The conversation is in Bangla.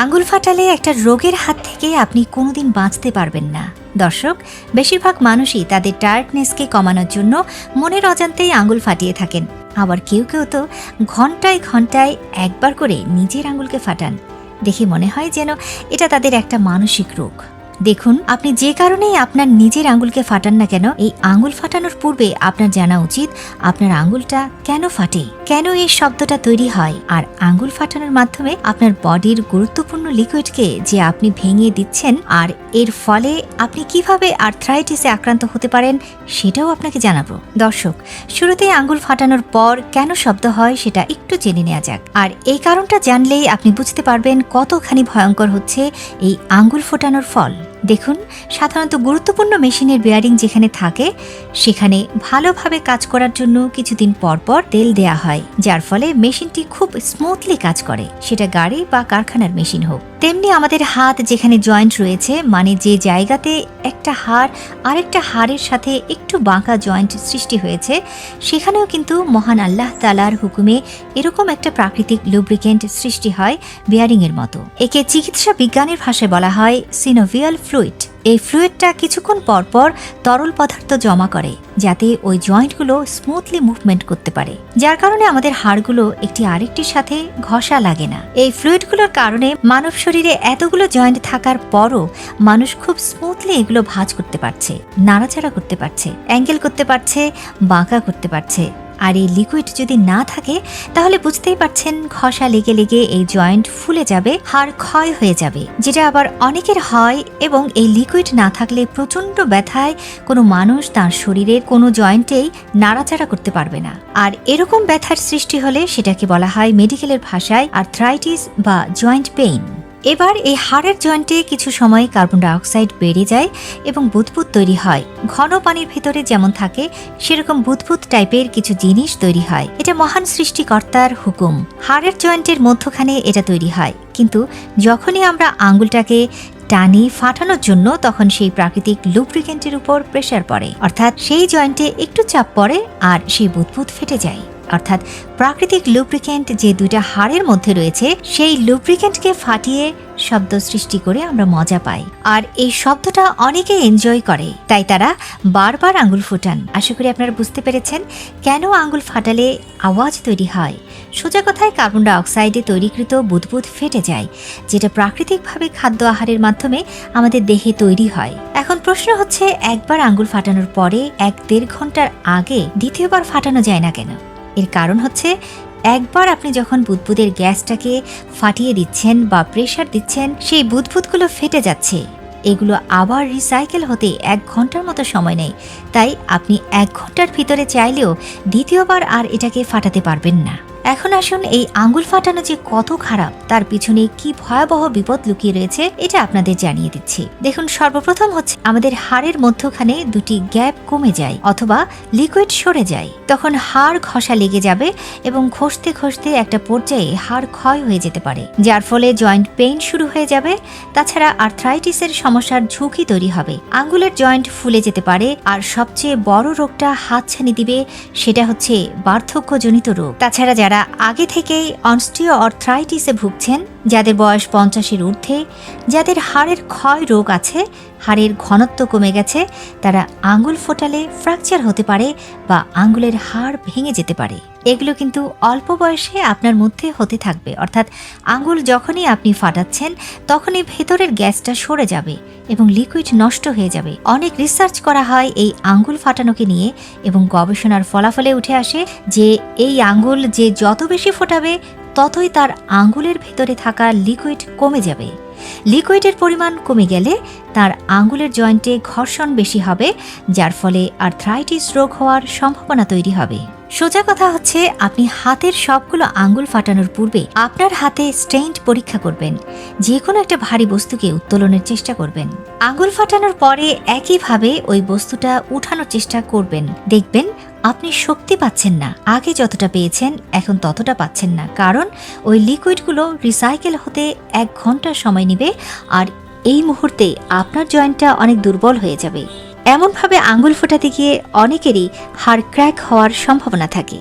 আঙ্গুল ফাটালে একটা রোগের হাত থেকে আপনি কোনোদিন বাঁচতে পারবেন না। দর্শক, বেশিরভাগ মানুষই তাদের টায়ার্ডনেসকে কমানোর জন্য মনের অজান্তেই আঙ্গুল ফাটিয়ে থাকেন। আবার কেউ কেউ তো ঘন্টায় ঘন্টায় একবার করে নিজের আঙ্গুলকে ফাটান। দেখে মনে হয় যেন এটা তাদের একটা মানসিক রোগ। দেখুন, আপনি যে কারণেই আপনার নিজের আঙ্গুলকে ফাটান না কেন, এই আঙ্গুল ফাটানোর পূর্বে আপনার জানা উচিত আপনার আঙ্গুলটা কেন ফাটে, কেন এই শব্দটা তৈরি হয়, আর আঙ্গুল ফাটানোর মাধ্যমে আপনার বডির গুরুত্বপূর্ণ লিকুইডকে যে আপনি ভেঙে দিচ্ছেন, আর এর ফলে আপনি কিভাবে আর্থ্রাইটিসে আক্রান্ত হতে পারেন সেটাও আপনাকে জানাবো। দর্শক, শুরুতেই আঙ্গুল ফাটানোর পর কেন শব্দ হয় সেটা একটু জেনে নেওয়া যাক। আর এই কারণটা জানলেই আপনি বুঝতে পারবেন কতখানি ভয়ঙ্কর হচ্ছে এই আঙ্গুল ফোটানোর ফল। দেখুন, সাধারণত গুরুত্বপূর্ণ মেশিনের বেয়ারিং যেখানে থাকে সেখানে ভালোভাবে কাজ করার জন্য কিছুদিন পর পর তেল দেয়া হয়, যার ফলে মেশিনটি খুব স্মুথলি কাজ করে, সেটা গাড়ি বা কারখানার মেশিন হোক। তেমনি আমাদের হাত যেখানে জয়েন্ট রয়েছে, মানে যে জায়গাতে একটা হাড় আরেকটা হাড়ের সাথে একটু বাঁকা জয়েন্ট সৃষ্টি হয়েছে, সেখানেও কিন্তু মহান আল্লাহ তাআলার হুকুমে এরকম একটা প্রাকৃতিক লুব্রিকেন্ট সৃষ্টি হয় বেয়ারিং এর মতো। একে চিকিৎসা বিজ্ঞানের ভাষায় বলা হয় সিনোভিয়াল ফ্লুইড। এই ফ্লুইডটা কিছুক্ষণ পর পর তরল পদার্থ জমা করে যাতে ওই জয়েন্টগুলো স্মুথলি মুভমেন্ট করতে পারে, যার কারণে আমাদের হাড়গুলো একটি আরেকটির সাথে ঘষা লাগে না। এই ফ্লুইডগুলোর কারণে মানব শরীরে এতগুলো জয়েন্ট থাকার পরও মানুষ খুব স্মুথলি এগুলো ভাঁজ করতে পারছে, নাড়াচাড়া করতে পারছে, অ্যাঙ্গেল করতে পারছে, বাঁকা করতে পারছে। আর এই লিকুইড যদি না থাকে তাহলে বুঝতেই পারছেন ঘষা লেগে লেগে এই জয়েন্ট ফুলে যাবে, হাড় ক্ষয় হয়ে যাবে, যেটা আবার অনেকের হয়। এবং এই লিকুইড না থাকলে প্রচন্ড ব্যথায় কোনো মানুষ তার শরীরের কোনো জয়েন্টেই নাড়াচাড়া করতে পারবে না। আর এরকম ব্যথার সৃষ্টি হলে সেটাকে বলা হয় মেডিকেলের ভাষায় আর্থ্রাইটিস বা জয়েন্ট পেইন। এবার এই হাড়ের জয়েন্টে কিছু সময় কার্বন ডাইঅক্সাইড বেড়ে যায় এবং বুদবুদ তৈরি হয়। ঘন পানির ভিতরে যেমন থাকে সেরকম বুদবুদ টাইপের কিছু জিনিস তৈরি হয়। এটা মহান সৃষ্টিকর্তার হুকুম। হাড়ের জয়েন্টের মধ্যখানে এটা তৈরি হয়, কিন্তু যখনই আমরা আঙ্গুলটাকে টানি ফাটানোর জন্য তখন সেই প্রাকৃতিক লুব্রিকেন্টের উপর প্রেসার পড়ে, অর্থাৎ সেই জয়েন্টে একটু চাপ পড়ে আর সেই বুদবুদ ফেটে যায়। অর্থাৎ প্রাকৃতিক লুব্রিকেন্ট যে দুইটা হাড়ের মধ্যে রয়েছে সেই লুব্রিকেন্টকে ফাটিয়ে শব্দ সৃষ্টি করে আমরা মজা পাই, আর এই শব্দটা অনেকে এনজয় করে, তাই তারা বারবার আঙ্গুল ফোটান। আশা করি আপনারা বুঝতে পেরেছেন কেন আঙ্গুল ফাটালে আওয়াজ তৈরি হয়। সোজা কথায় কার্বন ডাইঅক্সাইডে তৈরিকৃত বুদবুদ ফেটে যায়, যেটা প্রাকৃতিকভাবে খাদ্য আহারের মাধ্যমে আমাদের দেহে তৈরি হয়। এখন প্রশ্ন হচ্ছে, একবার আঙ্গুল ফাটানোর পরে 1-1.5 ঘন্টার আগে দ্বিতীয়বার ফাটানো যায় না কেন? এর কারণ হচ্ছে, একবার আপনি যখন বুদবুদের গ্যাসটাকে ফাটিয়ে দিচ্ছেন বা প্রেসার দিচ্ছেন, সেই বুদবুদগুলো ফেটে যাচ্ছে। এগুলো আবার রিসাইকেল হতে 1 ঘন্টার মতো সময় নেয়, তাই আপনি 1 ঘন্টার ভিতরে চাইলেও দ্বিতীয়বার আর এটাকে ফাটাতে পারবেন না। এখন আসুন, এই আঙ্গুল ফাটানো যে কত খারাপ তার পিছনে কি ভয়াবহ বিপদ লুকিয়ে রয়েছে এটা আপনাদের জানিয়ে দিচ্ছি। দেখুন, সর্বপ্রথম হচ্ছে আমাদের হাড়ের মধ্যখানে দুটি গ্যাপ কমে যায় অথবা লিকুইড সরে যায়। তখন হাড় ঘষা লেগে যাবে এবং ঘষতে ঘষতে একটা পর্যায়ে হাড় ক্ষয় হয়ে যেতে পারে, যার ফলে জয়েন্ট পেইন শুরু হয়ে যাবে। তাছাড়া আর্থ্রাইটিসের সমস্যার ঝুঁকি তৈরি হবে, আঙ্গুলের জয়েন্ট ফুলে যেতে পারে। আর সবচেয়ে বড় রোগটা হাতছানি দিবে, সেটা হচ্ছে বার্ধক্যজনিত রোগ। তাছাড়া যারা আগে থেকেই অস্টিওআর্থ্রাইটিসে ভুগছেন, যাদের বয়স 50-এর ঊর্ধ্বে, যাদের হাড়ের ক্ষয় রোগ আছে, হাড়ের ঘনত্ব কমে গেছে, তারা আঙ্গুল ফোটালে ফ্র্যাকচার হতে পারে বা আঙ্গুলের হাড় ভেঙে যেতে পারে। এগুলো কিন্তু অল্প বয়সে আপনার মধ্যে হতে থাকবে, অর্থাৎ আঙ্গুল যখনই আপনি ফাটাচ্ছেন তখনই ভেতরের গ্যাসটা সরে যাবে এবং লিকুইড নষ্ট হয়ে যাবে। অনেক রিসার্চ করা হয় এই আঙ্গুল ফাটানোকে নিয়ে এবং গবেষণার ফলাফলে উঠে আসে যে এই আঙ্গুল যে যত বেশি ফোটাবে ততই তার আঙ্গুলের ভেতরে থাকা লিকুইড কমে যাবে। লিকুইডের পরিমাণ কমে গেলে তার আঙ্গুলের জয়েন্টে ঘর্ষণ বেশি হবে, যার ফলে আর্থ্রাইটিস রোগ হওয়ার সম্ভাবনা তৈরি হবে। সোজা কথা হচ্ছে, আপনি হাতের সবগুলো আঙ্গুল ফাটানোর পূর্বে আপনার হাতে স্ট্রেন্ট পরীক্ষা করবেন। যে কোনো একটা ভারী বস্তুকে উত্তোলনের চেষ্টা করবেন। আঙ্গুল ফাটানোর পরে একইভাবে ওই বস্তুটা উঠানোর চেষ্টা করবেন। দেখবেন আপনি শক্তি পাচ্ছেন না, আগে যতটা পেয়েছেন এখন ততটা পাচ্ছেন না, কারণ ওই লিকুইডগুলো রিসাইকেল হতে 1 ঘন্টা সময় নেবে। আর এই মুহূর্তে আপনার জয়েন্টটা অনেক দুর্বল হয়ে যাবে। এমনভাবে আঙ্গুল ফোটাতে গিয়ে অনেকেরই হাড় ক্র্যাক হওয়ার সম্ভাবনা থাকে।